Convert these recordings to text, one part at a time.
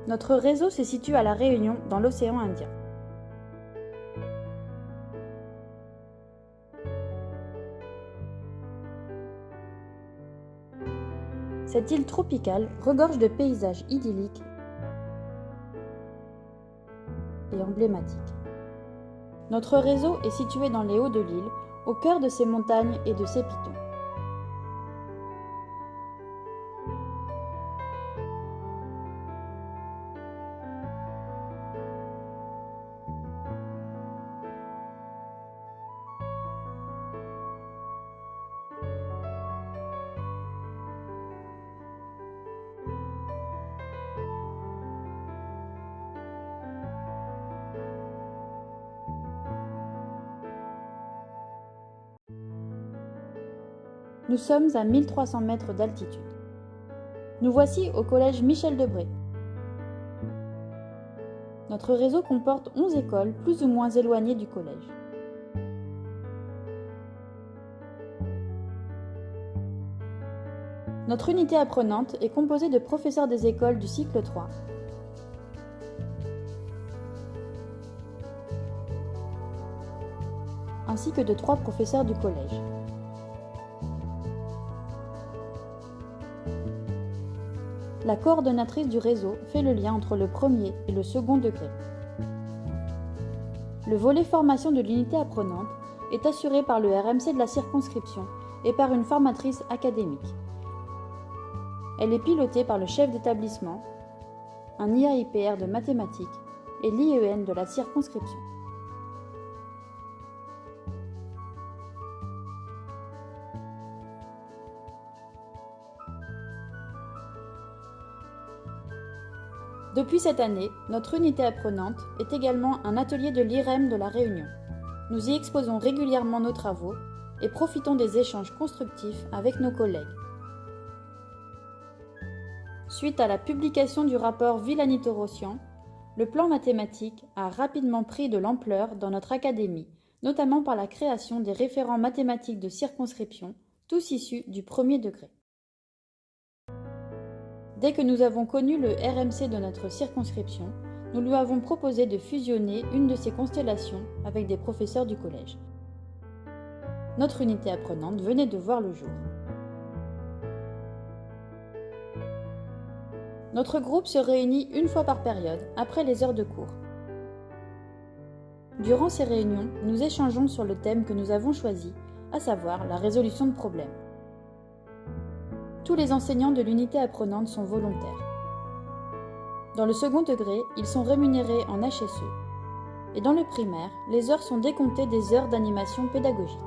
Notre réseau se situe à La Réunion, dans l'océan Indien. Cette île tropicale regorge de paysages idylliques et emblématiques. Notre réseau est situé dans les hauts de l'île, au cœur de ses montagnes et de ses pitons. Nous sommes à 1300 mètres d'altitude. Nous voici au collège Michel Debré. Notre réseau comporte 11 écoles plus ou moins éloignées du collège. Notre unité apprenante est composée de professeurs des écoles du cycle 3, ainsi que de 3 professeurs du collège. La coordonnatrice du réseau fait le lien entre le premier et le second degré. Le volet formation de l'unité apprenante est assuré par le RMC de la circonscription et par une formatrice académique. Elle est pilotée par le chef d'établissement, un IAIPR de mathématiques et l'IEN de la circonscription. Depuis cette année, notre unité apprenante est également un atelier de l'IREM de La Réunion. Nous y exposons régulièrement nos travaux et profitons des échanges constructifs avec nos collègues. Suite à la publication du rapport Villani-Torossian, le plan mathématique a rapidement pris de l'ampleur dans notre académie, notamment par la création des référents mathématiques de circonscription, tous issus du premier degré. Dès que nous avons connu le RMC de notre circonscription, nous lui avons proposé de fusionner une de ces constellations avec des professeurs du collège. Notre unité apprenante venait de voir le jour. Notre groupe se réunit une fois par période, après les heures de cours. Durant ces réunions, nous échangeons sur le thème que nous avons choisi, à savoir la résolution de problèmes. Tous les enseignants de l'unité apprenante sont volontaires. Dans le second degré, ils sont rémunérés en HSE. Et dans le primaire, les heures sont décomptées des heures d'animation pédagogique.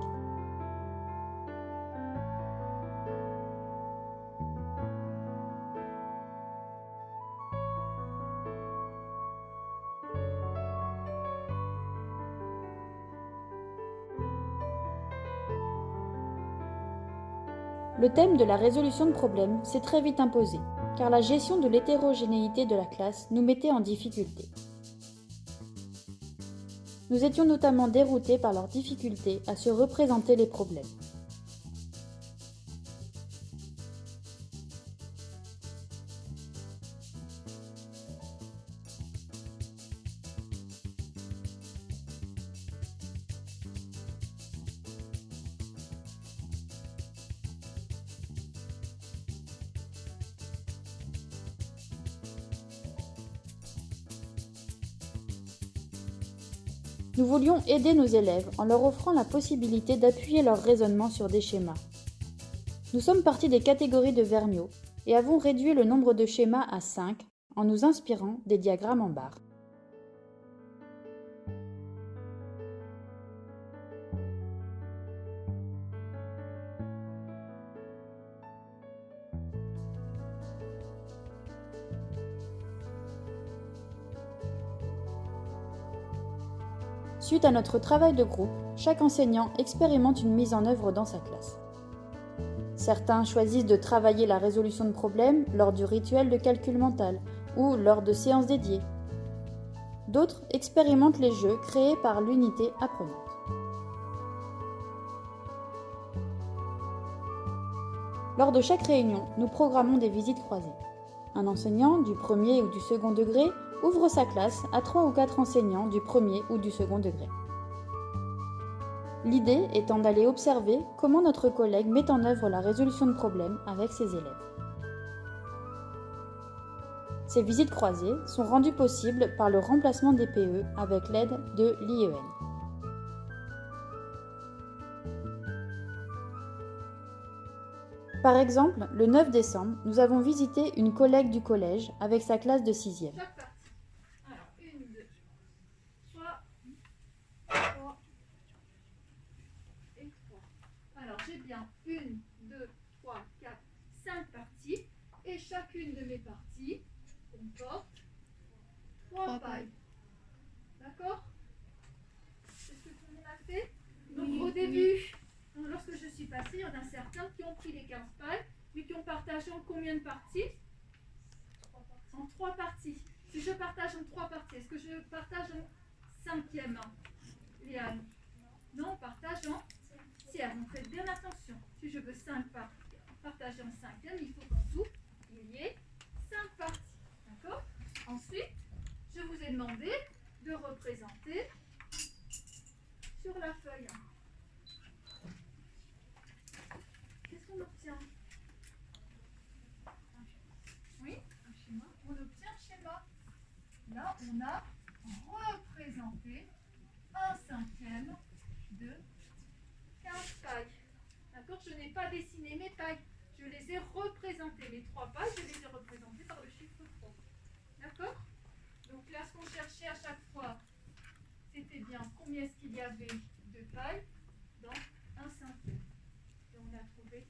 Le thème de la résolution de problèmes s'est très vite imposé, car la gestion de l'hétérogénéité de la classe nous mettait en difficulté. Nous étions notamment déroutés par leur difficulté à se représenter les problèmes. Nous voulions aider nos élèves en leur offrant la possibilité d'appuyer leur raisonnement sur des schémas. Nous sommes partis des catégories de Vergniaud et avons réduit le nombre de schémas à 5 en nous inspirant des diagrammes en barre. Suite à notre travail de groupe, chaque enseignant expérimente une mise en œuvre dans sa classe. Certains choisissent de travailler la résolution de problèmes lors du rituel de calcul mental ou lors de séances dédiées. D'autres expérimentent les jeux créés par l'unité apprenante. Lors de chaque réunion, nous programmons des visites croisées. Un enseignant du premier ou du second degré ouvre sa classe à 3 ou 4 enseignants du premier ou du second degré. L'idée étant d'aller observer comment notre collègue met en œuvre la résolution de problèmes avec ses élèves. Ces visites croisées sont rendues possibles par le remplacement des PE avec l'aide de l'IEN. Par exemple, le 9 décembre, nous avons visité une collègue du collège avec sa classe de 6e. Alors, 1, 2, 3 et 3. Alors, j'ai bien 1, 2, 3, 4, 5 parties. Et chacune de mes parties comporte 3 pailles. D'accord? C'est ce que tout le monde a fait? Donc, au début, lorsque je suis passée, il y en a certains qui ont pris les 15 pailles, mais qui ont partagé en combien de parties? En 3 parties. Si je partage en 3 parties, est-ce que je partage en 5e, Léane? Non, on partage en tiers. Donc faites bien attention. Si je veux 5 partager en 5e, il faut qu'en tout, il y ait 5 parties. D'accord? Ensuite, je vous ai demandé de représenter sur la feuille. Qu'est-ce qu'on obtient? Oui, un schéma. On obtient un schéma. Là, on a représenté un 5e de 15 pailles. D'accord? Je n'ai pas dessiné mes pailles. Je les ai représentées. Les 3 pailles, je les ai représentées par le chiffre 3. D'accord? Donc là, ce qu'on cherchait à chaque fois, c'était bien combien est-ce qu'il y avait de pailles dans un 5e. Et on a trouvé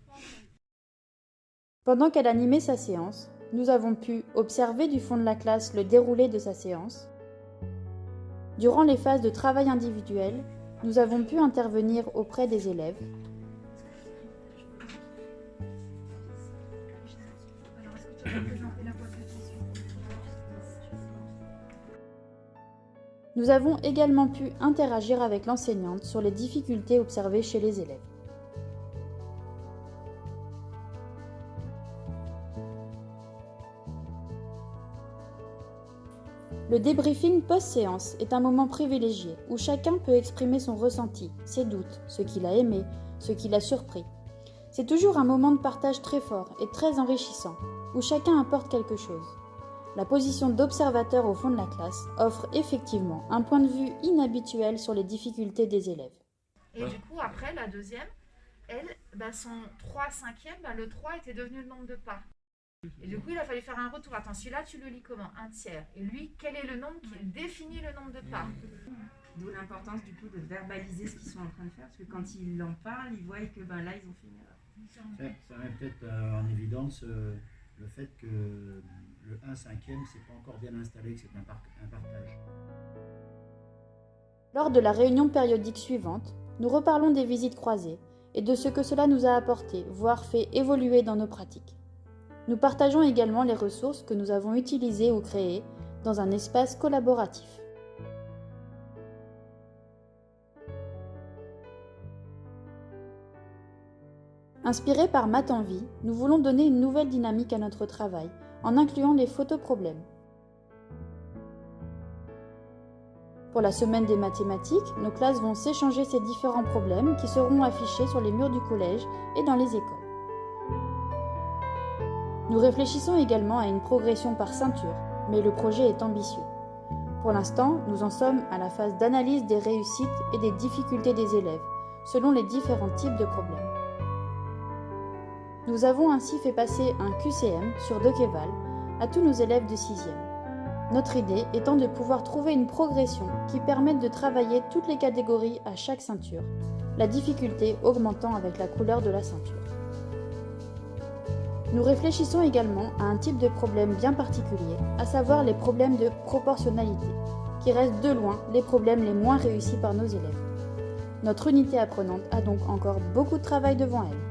3 pailles. Pendant qu'elle animait sa séance, nous avons pu observer du fond de la classe le déroulé de sa séance. Durant les phases de travail individuel, nous avons pu intervenir auprès des élèves. Alors, est-ce que tu peux représenter la boîte de question? Nous avons également pu interagir avec l'enseignante sur les difficultés observées chez les élèves. Le débriefing post-séance est un moment privilégié où chacun peut exprimer son ressenti, ses doutes, ce qu'il a aimé, ce qui l'a surpris. C'est toujours un moment de partage très fort et très enrichissant, où chacun apporte quelque chose. La position d'observateur au fond de la classe offre effectivement un point de vue inhabituel sur les difficultés des élèves. Et du coup, après, la deuxième, elle, son 3 5e, le 3 était devenu le nombre de pas. Et du coup, il a fallu faire un retour. Attends, celui-là, tu le lis comment? Un tiers. Et lui, quel est le nombre qui définit le nombre de pas? D'où l'importance du coup de verbaliser ce qu'ils sont en train de faire, parce que quand ils en parlent, ils voient que là, ils ont fait une erreur. Ça met peut-être en évidence le fait que le 1/5e, c'est pas encore bien installé, que c'est un partage. Lors de la réunion périodique suivante, nous reparlons des visites croisées et de ce que cela nous a apporté, voire fait évoluer dans nos pratiques. Nous partageons également les ressources que nous avons utilisées ou créées dans un espace collaboratif. Inspirés par Math en Vie, nous voulons donner une nouvelle dynamique à notre travail en incluant les photoproblèmes. Pour la semaine des mathématiques, nos classes vont s'échanger ces différents problèmes qui seront affichés sur les murs du collège et dans les écoles. Nous réfléchissons également à une progression par ceinture, mais le projet est ambitieux. Pour l'instant, nous en sommes à la phase d'analyse des réussites et des difficultés des élèves, selon les différents types de problèmes. Nous avons ainsi fait passer un QCM sur Decqueval à tous nos élèves de 6e. Notre idée étant de pouvoir trouver une progression qui permette de travailler toutes les catégories à chaque ceinture, la difficulté augmentant avec la couleur de la ceinture. Nous réfléchissons également à un type de problème bien particulier, à savoir les problèmes de proportionnalité, qui restent de loin les problèmes les moins réussis par nos élèves. Notre unité apprenante a donc encore beaucoup de travail devant elle.